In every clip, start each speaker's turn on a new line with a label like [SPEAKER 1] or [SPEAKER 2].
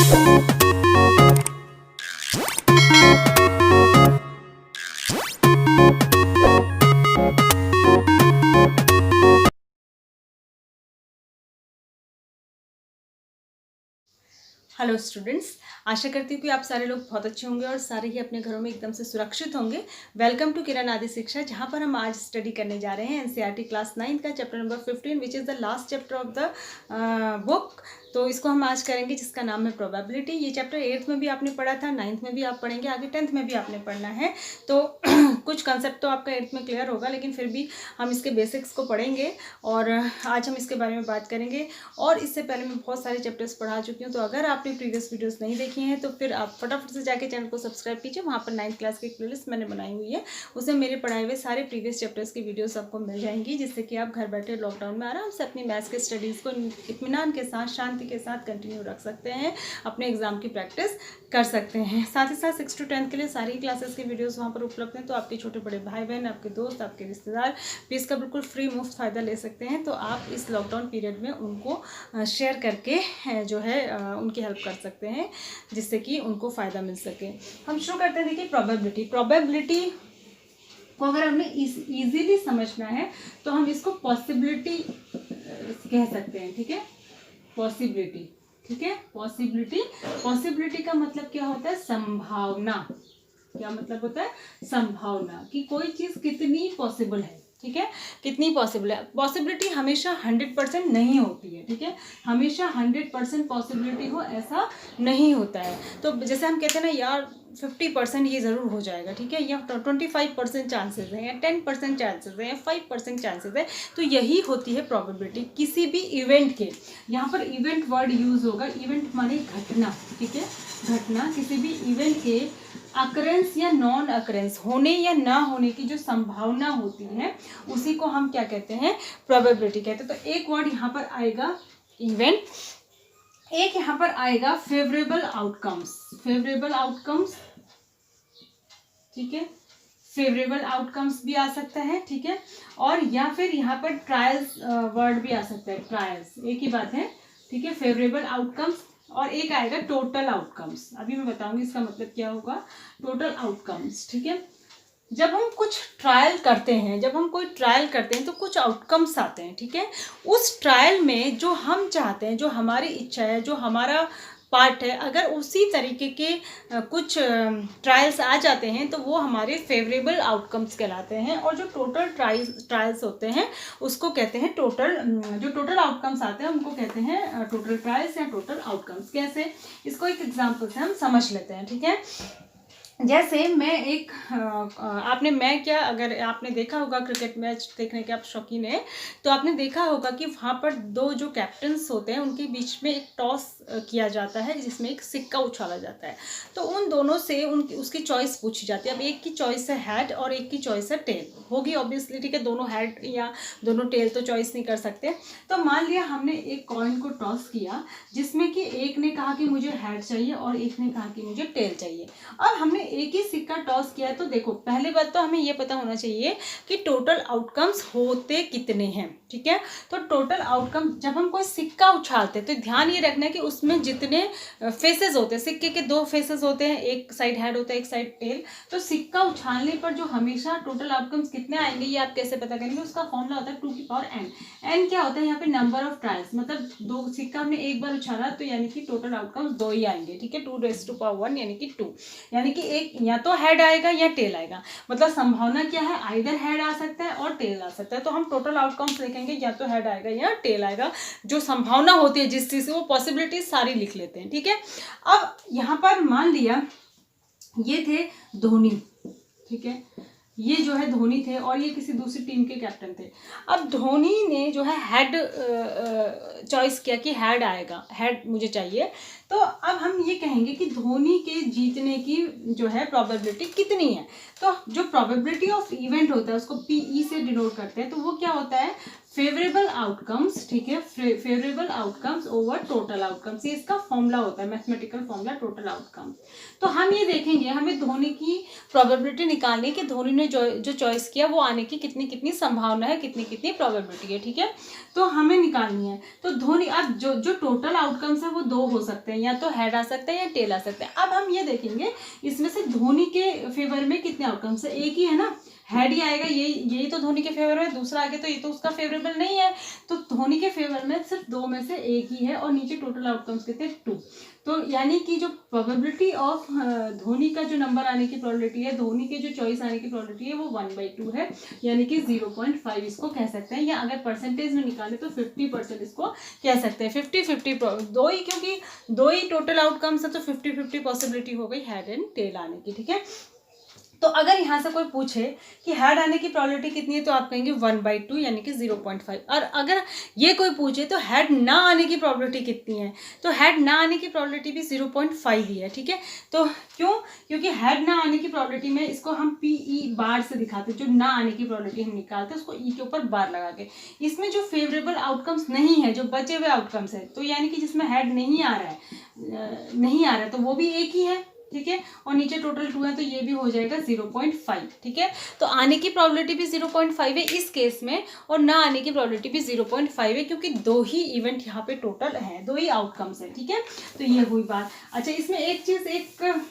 [SPEAKER 1] Hello students, आशा करती हूँ कि आप सारे लोग बहुत अच्छे होंगे और सारे ही अपने घरों में एकदम से सुरक्षित होंगे। वेलकम टू किरण आदि शिक्षा, जहाँ पर हम आज स्टडी करने जा रहे हैं एनसीईआरटी क्लास 9 का chapter number 15 which is the last chapter of the book. तो इसको हम आज करेंगे, जिसका नाम है प्रोबेबिलिटी। ये चैप्टर 8th में भी आपने पढ़ा था, 9th में भी आप पढ़ेंगे, आगे 10th में भी आपने पढ़ना है। तो कुछ कंसेप्ट तो आपका 8th में क्लियर होगा, लेकिन फिर भी हम इसके बेसिक्स को पढ़ेंगे और आज हम इसके बारे में बात करेंगे। और इससे पहले मैं बहुत सारे चैप्टर्स पढ़ा चुकी हूँ, तो अगर आपने प्रीवियस वीडियोस नहीं देखी हैं तो फिर आप फटाफट से जाके चैनल को सब्सक्राइब कीजिए। वहाँ पर 9th क्लास की एक प्लेलिस्ट मैंने बनाई हुई है, उसमें मेरे पढ़ाए हुए सारे प्रीवियस चैप्टर्स की वीडियोस आपको मिल जाएंगी, जिससे कि आप घर बैठे लॉकडाउन में आराम से अपनी मैथ्स के स्टडीज़ को इत्मीनान के साथ, शांति के साथ कंटिन्यू रख सकते हैं, अपने एग्जाम की प्रैक्टिस कर सकते हैं। साथ ही साथ 6 to 10 के लिए सारी क्लासेस की वीडियोस वहाँ पर उपलब्ध हैं, तो आपके छोटे बड़े भाई बहन, आपके दोस्त, आपके रिश्तेदार भी इसका बिल्कुल फ्री मुफ्त फ़ायदा ले सकते हैं। तो आप इस लॉकडाउन पीरियड में उनको शेयर करके जो है उनकी हेल्प कर सकते हैं, जिससे कि उनको फ़ायदा मिल सके। हम शुरू करते हैं। देखिए, प्रोबेबिलिटी को अगर हमें ईजीली समझना है तो हम इसको पॉसिबिलिटी कह सकते हैं। ठीक है, पॉसिबिलिटी। ठीक है, पॉसिबिलिटी का मतलब क्या होता है? संभावना। क्या मतलब होता है? संभावना कि कोई चीज कितनी पॉसिबल है। ठीक है, कितनी पॉसिबल है। पॉसिबिलिटी हमेशा 100% नहीं होती है। ठीक है, हमेशा 100% पॉसिबिलिटी हो ऐसा नहीं होता है। तो जैसे हम कहते हैं ना, यार 50% ये ज़रूर हो जाएगा। ठीक है, या 25% चांसेस है, या 10% चांसेस है, या 5% चांसेस है। तो यही होती है प्रोबेबिलिटी किसी भी इवेंट के। यहाँ पर इवेंट वर्ड यूज होगा। इवेंट माने घटना। ठीक है, घटना, किसी भी इवेंट के अकरेंस या नॉन अकरेंस, होने या ना होने की जो संभावना होती है, उसी को हम क्या कहते हैं? प्रोबेबिलिटी कहते हैं। तो एक वर्ड यहाँ पर आएगा इवेंट, एक यहाँ पर आएगा फेवरेबल आउटकम्स। फेवरेबल आउटकम्स, ठीक है, फेवरेबल आउटकम्स भी आ सकता है। ठीक है, और या फिर यहाँ पर ट्रायल्स वर्ड भी आ सकता है। ट्रायल्स एक ही बात है। ठीक है, फेवरेबल आउटकम्स, और एक आएगा टोटल आउटकम्स। अभी मैं बताऊंगी इसका मतलब क्या होगा, टोटल आउटकम्स। ठीक है, जब हम कुछ ट्रायल करते हैं, जब हम कोई ट्रायल करते हैं तो कुछ आउटकम्स आते हैं। ठीक है, उस ट्रायल में जो हम चाहते हैं, जो हमारी इच्छा है, जो हमारा पार्ट है, अगर उसी तरीके के कुछ ट्रायल्स आ जाते हैं तो वो हमारे फेवरेबल आउटकम्स कहलाते हैं। और जो टोटल ट्रायल्स होते हैं उसको कहते हैं टोटल, जो टोटल आउटकम्स आते हैं उनको कहते हैं टोटल ट्रायल्स या टोटल आउटकम्स। कैसे? इसको एक एग्जाम्पल से हम समझ लेते हैं। ठीक है, जैसे मैं एक अगर आपने देखा होगा, क्रिकेट मैच देखने के आप शौकीन हैं, तो आपने देखा होगा कि वहाँ पर दो जो कैप्टन्स होते हैं उनके बीच में एक टॉस किया जाता है, जिसमें एक सिक्का उछाला जाता है। तो उन दोनों से उसकी चॉइस पूछी जाती है। अब एक की चॉइस है हेड और एक की चॉइस है टेल होगी ऑब्वियसली। ठीक है, दोनों हेड या दोनों टेल तो चॉइस नहीं कर सकते। तो मान लिया हमने एक कॉइन को टॉस किया, जिसमें कि एक ने कहा कि मुझे हेड चाहिए और एक ने कहा कि मुझे टेल चाहिए। अब हमने एक ही सिक्का टॉस किया, तो देखो, पहली बात तो हमें ये पता होना चाहिए कि टोटल आउटकम्स होते कितने हैं। ठीक है, तो टोटल आउटकम, जब हम कोई सिक्का उछालते हैं तो ध्यान ये रखना है कि उसमें जितने फेसेस होते हैं, सिक्के के 2 फेसेस होते हैं, एक साइड हेड होता है, एक साइड टेल। तो सिक्का उछालने पर जो हमेशा टोटल आउटकम्स कितने आएंगे, ये आप कैसे पता करेंगे? उसका फॉर्मूला होता है 2 की पावर n। n क्या होता है? यहाँ पे नंबर ऑफ ट्रायल्स, मतलब 2 सिक्का हमने एक बार उछाला तो यानी कि टोटल आउटकम्स 2 ही आएंगे। ठीक है, 2 raised to power 1 यानी कि 2, यानी कि एक या तो हेड आएगा या टेल आएगा। मतलब संभावना क्या है? आइदर हेड आ सकता है और टेल आ सकता है। तो हम टोटल आउटकम्स देखेंगे, या तो हेड आएगा या टेल आएगा। जो संभावना होती है जिस चीज से, वो पॉसिबिलिटी सारी लिख लेते हैं। ठीक है, अब यहाँ पर मान लिया ये थे धोनी। ठीक है, ये जो है धोनी थे और ये किसी दूसरी टीम के कैप्टन थे। अब धोनी ने जो है हेड चॉइस किया कि हेड आएगा, हेड मुझे चाहिए। तो अब हम ये कहेंगे कि धोनी के जीतने की जो है प्रोबेबिलिटी कितनी है। तो जो प्रोबेबिलिटी ऑफ इवेंट होता है उसको PE से डिनोट करते हैं। तो वो क्या होता है? फेवरेबल आउटकम्स, ठीक है, favourable outcomes over total outcomes, ये इसका फॉर्मूला होता है, मैथमेटिकल फॉर्मूला टोटल आउटकम। तो हम ये देखेंगे, हमें धोनी की प्रोबेबिलिटी निकालनी है कि धोनी ने जो चॉइस किया वो आने की कितनी कितनी संभावना है, कितनी कितनी प्रोबेबिलिटी है, ठीक है, तो हमें निकालनी है। तो धोनी, अब जो टोटल आउटकम्स है वो दो हो सकते हैं, या तो हेड आ सकता है या टेल आ सकते हैं। अब हम ये देखेंगे इसमें से धोनी के फेवर में कितने आउटकम्स है, एक ही है ना, हेड ही आएगा, यही तो धोनी के फेवर में, दूसरा आगे तो ये तो उसका फेवरेबल नहीं है, तो धोनी के फेवर में सिर्फ दो में से एक ही है, और नीचे टोटल आउटकम्स कितने, 2। तो यानी कि जो प्रोबेबिलिटी ऑफ धोनी का जो नंबर आने की प्रोबेबिलिटी है, धोनी के जो चॉइस आने की प्रोबेबिलिटी है, वो 1/2 है, यानी कि 0.5 इसको कह सकते हैं, या अगर परसेंटेज में निकाले तो 50% इसको कह सकते हैं। 50-50 दो ही, क्योंकि दो ही टोटल आउटकम्स है, तो 50-50 पॉसिबिलिटी हो गई हेड एंड टेल आने की, ठीक है। तो अगर यहाँ से कोई पूछे कि हेड आने की प्रोबेबिलिटी कितनी है, तो आप कहेंगे 1/2 यानी कि 0.5। और अगर ये कोई पूछे तो हेड ना आने की प्रोबेबिलिटी कितनी है, तो हेड ना आने की प्रोबेबिलिटी भी 0.5 ही है, ठीक है। तो क्यों, क्योंकि हेड ना आने की प्रोबेबिलिटी में इसको हम PE बार से दिखाते, जो ना आने की प्रोबेबिलिटी हम निकालते हैं उसको E के ऊपर बार लगा के। इसमें जो फेवरेबल आउटकम्स नहीं है, जो बचे हुए आउटकम्स है, तो यानी कि जिसमें हेड नहीं आ रहा है, तो वो भी एक ही है, ठीक है, और नीचे टोटल 2 है, तो ये भी हो जाएगा 0.5, ठीक है। तो आने की प्रोबेबिलिटी भी 0.5 है इस केस में, और ना आने की प्रोबेबिलिटी भी 0.5 है, क्योंकि दो ही इवेंट यहाँ पे टोटल है, दो ही आउटकम्स है, ठीक है। तो ये हुई बात। अच्छा, इसमें एक चीज़, एक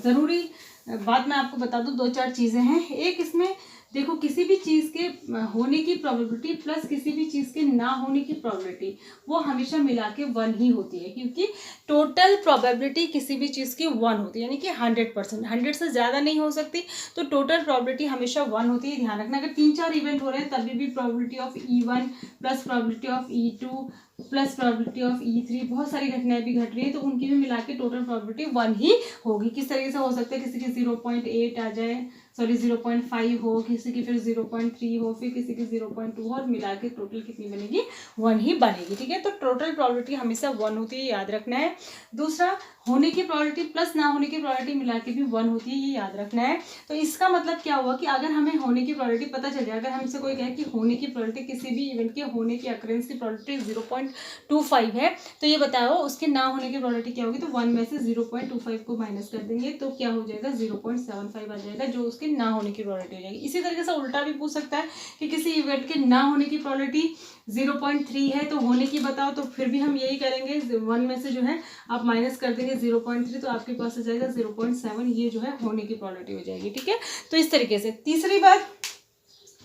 [SPEAKER 1] ज़रूरी बात मैं आपको बता दूँ, 2-4 चीज़ें हैं। एक इसमें देखो, किसी भी चीज़ के होने की प्रोबेबिलिटी प्लस किसी भी चीज़ के ना होने की प्रोबेबिलिटी, वो हमेशा मिला के 1 ही होती है, क्योंकि टोटल प्रोबेबिलिटी किसी भी चीज़ की 1 होती है, यानी कि 100%, 100 से ज़्यादा नहीं हो सकती, तो टोटल प्रोबेबिलिटी हमेशा 1 होती है। ध्यान रखना, अगर 3-4 इवेंट हो रहे हैं तभी भी probability of E1 plus probability of E2 plus probability of E3, बहुत सारी घटनाएं भी घट रही है, तो उनकी भी मिला के टोटल प्रोबेबिलिटी 1 ही होगी। किस तरीके से हो सकता है, किसी की 0.8 आ जाए, सॉरी 0.5 हो, किसी की फिर 0.3 हो, फिर किसी की 0.2 हो, और मिला के टोटल कितनी बनेगी, 1 ही बनेगी, ठीक है। तो टोटल प्रोबेबिलिटी हमेशा 1 होती है, याद रखना है। दूसरा, होने की प्रोबेबिलिटी प्लस ना होने की प्रोबेबिलिटी मिला के भी 1 होती है, ये याद रखना है। तो इसका मतलब क्या हुआ कि अगर हमें होने की प्रोबेबिलिटी पता चल जाए, अगर हमसे कोई कहे कि होने की प्रोबेबिलिटी, किसी भी इवेंट के होने की अकरेंस की प्रोबेबिलिटी 0.25 है, तो ये बताओ उसके ना होने की प्रोबेबिलिटी क्या होगी, तो 1 में से 0.25 को माइनस कर देंगे, तो क्या हो जाएगा, 0.75 आ जाएगा, जो उसके ना होने की प्रोबेबिलिटी हो जाएगी। इसी तरीके से उल्टा भी पूछ सकता है कि किसी इवेंट के ना होने की प्रोबेबिलिटी 0.3 है, तो होने की बताओ, तो फिर भी हम यही करेंगे, 1 में से जो है आप माइनस कर देंगे 0.3, तो आपके पास आ जाएगा 0.7, ये जो है होने की प्रोबेबिलिटी हो जाएगी, ठीक है। तो इस तरीके से तीसरी बात,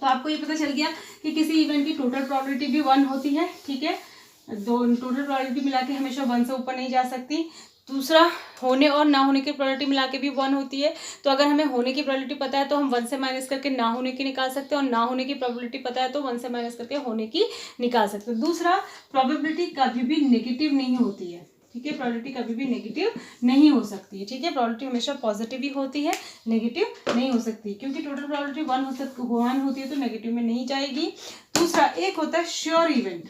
[SPEAKER 1] तो आपको ये पता चल गया कि किसी इवेंट की टोटल प्रोबेबिलिटी भी 1 होती है, ठीक है, दो टोटल प्रोबेबिलिटी मिला के हमेशा 1 से ऊपर नहीं जा सकती। दूसरा, होने और ना होने की प्रोबेबिलिटी मिला के भी 1 होती है, तो अगर हमें होने की प्रोबेबिलिटी पता है तो हम 1 से माइनस करके ना होने की निकाल सकते हैं, और ना होने की प्रोबेबिलिटी पता है तो 1 से माइनस करके होने की निकाल सकते हैं। दूसरा, प्रोबेबिलिटी कभी भी नेगेटिव नहीं होती है, ठीक है, प्रोबेबिलिटी कभी भी नेगेटिव नहीं हो सकती है, ठीक है, प्रोबेबिलिटी हमेशा पॉजिटिव ही होती है, नेगेटिव नहीं हो सकती, क्योंकि टोटल प्रोबेबिलिटी 1 होती है, तो नेगेटिव में नहीं जाएगी। दूसरा, एक होता है श्योर इवेंट,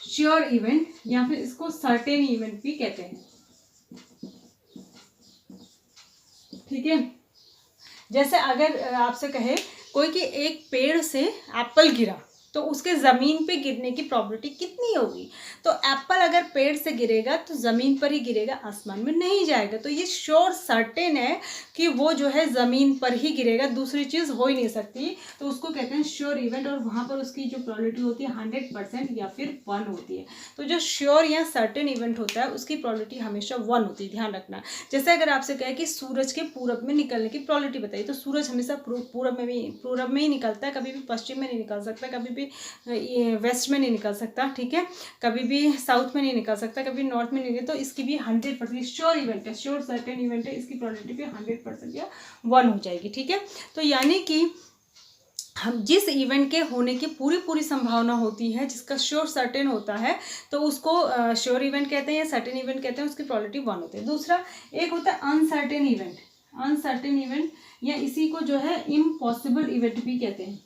[SPEAKER 1] श्योर इवेंट, या फिर इसको सर्टेन इवेंट भी कहते हैं, ठीक है। जैसे अगर आपसे कहे कोई कि एक पेड़ से एप्पल गिरा, तो उसके ज़मीन पे गिरने की प्रोबेबिलिटी कितनी होगी, तो एप्पल अगर पेड़ से गिरेगा तो ज़मीन पर ही गिरेगा, आसमान में नहीं जाएगा, तो ये श्योर सर्टेन है कि वो जो है ज़मीन पर ही गिरेगा, दूसरी चीज़ हो ही नहीं सकती, तो उसको कहते हैं श्योर इवेंट, और वहाँ पर उसकी जो प्रोबेबिलिटी होती है 100% या फिर 1 होती है। तो जो श्योर या सर्टेन इवेंट होता है उसकी प्रोबेबिलिटी हमेशा 1 होती है, ध्यान रखना। जैसे अगर आपसे कहे कि सूरज के पूरब में निकलने की प्रोबेबिलिटी बताइए, तो सूरज हमेशा पूरब में ही निकलता है, कभी भी पश्चिम में नहीं निकल सकता, कभी भी वेस्ट में नहीं निकल सकता, ठीक है, कभी भी साउथ में नहीं निकल सकता, कभी नॉर्थ में नहीं, तो इसकी भी 100% श्योर इवेंट है, श्योर सर्टेन इवेंट है, इसकी प्रोबेबिलिटी भी 100% या 1 हो जाएगी, ठीक है। तो यानी कि हम जिस इवेंट के होने की पूरी संभावना होती है, जिसका श्योर सर्टेन होता है, तो उसको श्योर इवेंट कहते हैं या सर्टेन इवेंट कहते हैं, उसकी प्रोबेबिलिटी 1 होती है। दूसरा, एक होता है अनसर्टेन इवेंट, अनसर्टेन इवेंट, या इसी को जो है इम्पॉसिबल इवेंट भी कहते हैं,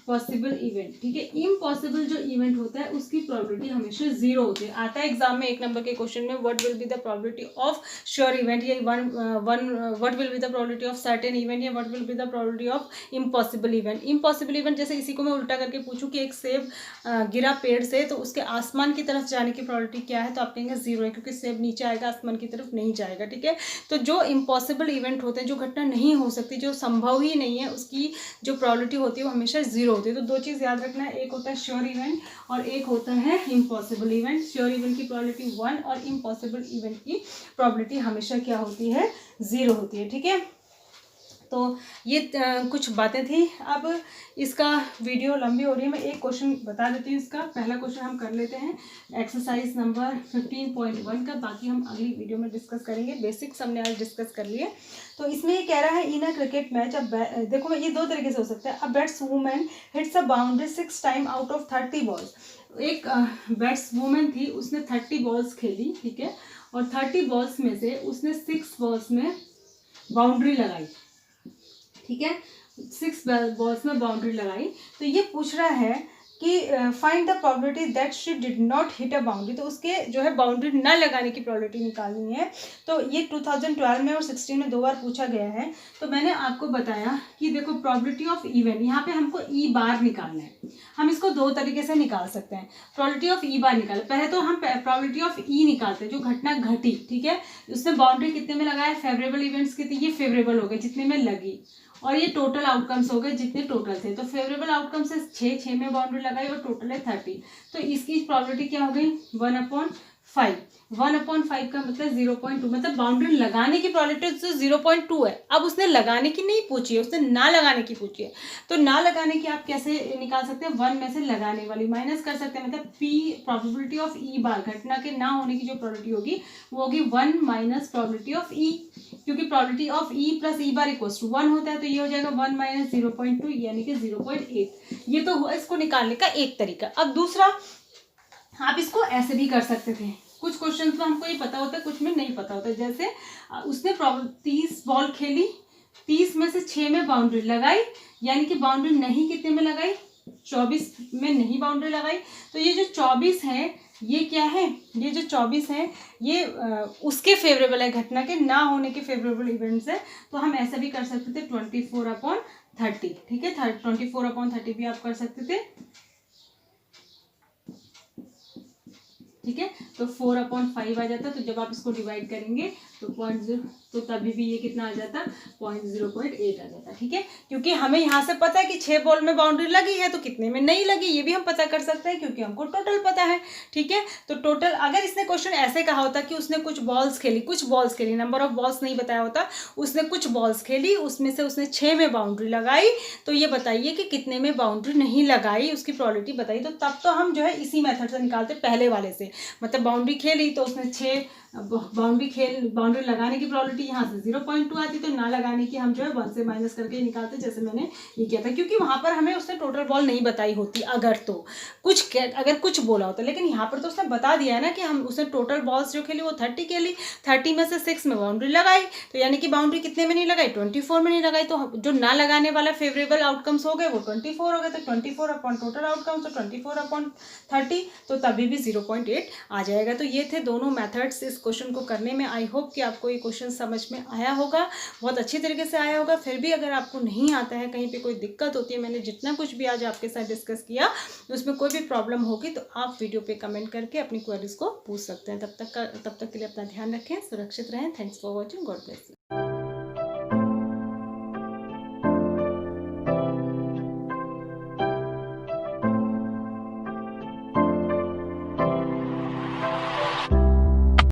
[SPEAKER 1] पॉसिबल इवेंट, ठीक है। इम्पॉसिबल जो इवेंट होता है उसकी प्रोबेबिलिटी हमेशा 0 होती है। आता है एग्जाम में 1 नंबर के क्वेश्चन में, what will be the probability of sure event, या what will be the probability of certain event, या what will be the probability of impossible event. Impossible event जैसे इसी को मैं उल्टा करके पूछूं कि एक सेब गिरा पेड़ से, तो उसके आसमान की तरफ जाने की प्रोबेबिलिटी क्या है, तो आप कहेंगे 0 है, क्योंकि सेब नीचे आएगा, आसमान की तरफ नहीं जाएगा, ठीक है। तो जो इम्पॉसिबल इवेंट होते हैं, जो घटना नहीं हो सकती, जो संभव ही नहीं है, उसकी जो प्रोबेबिलिटी होती है वो हमेशा 0 होती है। तो दो चीज़ याद रखना है, एक होता है श्योर इवेंट और एक होता है इम्पॉसिबल इवेंट। श्योर इवेंट की प्रोबेबिलिटी 1 और इम्पॉसिबल इवेंट की प्रोबेबिलिटी हमेशा क्या होती है, 0 होती है, ठीक है। तो ये कुछ बातें थी। अब इसका वीडियो लंबी हो रही है, मैं एक क्वेश्चन बता देती हूँ। इसका पहला क्वेश्चन हम कर लेते हैं, एक्सरसाइज नंबर 15.1 का। बाकी हम अगली वीडियो में डिस्कस करेंगे, बेसिक्स हमने आज डिस्कस कर लिए। तो इसमें ये कह रहा है, इन अ क्रिकेट मैच, अब देखो ये दो तरीके से हो सकता है। A batswoman hits a boundary 6 time out of 30 balls. एक बैट्सवुमन थी, उसने 30 बॉल्स खेली, ठीक है, और 30 बॉल्स में से उसने 6 बॉल्स में बाउंड्री लगाई, ठीक है, 6 बॉल्स में बाउंड्री लगाई। तो ये पूछ रहा है कि find the probability that she did not hit a boundary. तो उसके जो है बाउंड्री न लगाने की प्रोबेबिलिटी निकालनी है। तो ये 2012 में और 16 में 2 बार पूछा गया है। तो मैंने आपको बताया कि देखो प्रोबेबिलिटी ऑफ इवेंट, यहाँ पे हमको ई बार निकालना है। हम इसको दो तरीके से निकाल सकते हैं। प्रोबेबिलिटी ऑफ ई बार निकाले, पहले तो हम प्रोबेबिलिटी ऑफ ई निकालते हैं, जो घटना घटी, ठीक है, उसने बाउंड्री कितने में लगाया, फेवरेबल इवेंट्स की थी, ये फेवरेबल हो गए जितने में लगी, और ये टोटल आउटकम्स हो गए जितने टोटल थे। तो फेवरेबल आउटकम्स है 6 में बाउंड्री लगाई और टोटल है 30। तो इसकी प्रोबेबिलिटी क्या हो गई, 1/5। 1/5 का मतलब 0.2, मतलब बाउंड्री लगाने की प्रोबेबिलिटी तो 0.2 है। अब उसने लगाने की नहीं पूछी है, उसने ना लगाने की पूछी है। तो ना लगाने की आप कैसे निकाल सकते हैं, 1 में से लगाने वाली माइनस कर सकते हैं, मतलब पी प्रोबेबिलिटी ऑफ ई बार, घटना के ना होने की जो प्रोबेबिलिटी होगी वो होगी 1 माइनस प्रोबेबिलिटी ऑफ ई, क्योंकि probability of E plus E bar equals to 1 होता है। तो ये हो जाएगा 1 माइनस 0.2 यानी कि 0.8। ये तो हुआ इसको निकालने का एक तरीका। अब दूसरा, आप इसको ऐसे भी कर सकते थे। कुछ क्वेश्चन में हमको ये पता होता है, कुछ में नहीं पता होता है। जैसे उसने 30 बॉल खेली, 30 में से 6 में बाउंड्री लगाई, यानी कि बाउंड्री नहीं कितने में लगाई, 24 में नहीं बाउंड्री लगाई। तो ये जो 24 है ये क्या है, ये जो 24 है ये उसके फेवरेबल है, घटना के ना होने के फेवरेबल इवेंट्स है। तो हम ऐसा भी कर सकते थे 24/30, ठीक है, 24/30 भी आप कर सकते थे, ठीक है। तो 4/5 आ जाता। तो जब आप इसको डिवाइड करेंगे तो 0.0, तो तभी भी ये कितना आ जाता, 0.8 आ जाता, ठीक है। क्योंकि हमें यहाँ से पता है कि 6 बॉल में बाउंड्री लगी है, तो कितने में नहीं लगी ये भी हम पता कर सकते हैं, क्योंकि हमको टोटल पता है, ठीक है। तो टोटल, अगर इसने क्वेश्चन ऐसे कहा होता कि उसने कुछ बॉल्स खेली, नंबर ऑफ बॉल्स नहीं बताया होता, उसने कुछ बॉल्स खेली, उसमें से उसने 6 में बाउंड्री लगाई, तो ये बताइए कि कितने में बाउंड्री नहीं लगाई, उसकी प्रोबेबिलिटी बताइए। तो तब तो हम जो है इसी मेथड से निकालते, पहले वाले से, मतलब बाउंड्री खेली तो उसने 6 बाउंड्री लगाने की प्रोबेबिलिटी यहाँ से 0.2 आती, तो ना लगाने की हम जो है 1 से माइनस करके निकालते, जैसे मैंने ये किया था। क्योंकि वहाँ पर हमें उसने टोटल बॉल नहीं बताई होती, अगर कुछ बोला होता, लेकिन यहाँ पर तो उसने बता दिया है ना कि हम उसने टोटल बॉल्स जो खेली वो 30 खेली, 30 में से 6 में बाउंड्री लगाई, तो यानी कि बाउंड्री कितने में नहीं लगाई, 24 में नहीं लगाई। तो जो ना लगाने वाला फेवरेबल आउटकम्स हो गए वो 24 हो गए, तो 24 अपॉन टोटल आउटकम्स, तो 24/30, तो तभी भी 0.8 आ जाएगा। तो ये थे दोनों मेथड्स इस क्वेश्चन को करने में। आई होप कि आपको ये क्वेश्चन समझ में आया होगा, बहुत अच्छी तरीके से आया होगा। फिर भी अगर आपको नहीं आता है, कहीं पे कोई दिक्कत होती है, मैंने जितना कुछ भी आज आपके साथ डिस्कस किया उसमें कोई भी प्रॉब्लम होगी तो आप वीडियो पे कमेंट करके अपनी क्वेरीज को पूछ सकते हैं। तब तक के लिए अपना ध्यान रखें, सुरक्षित रहें। Thanks for watching, God bless you.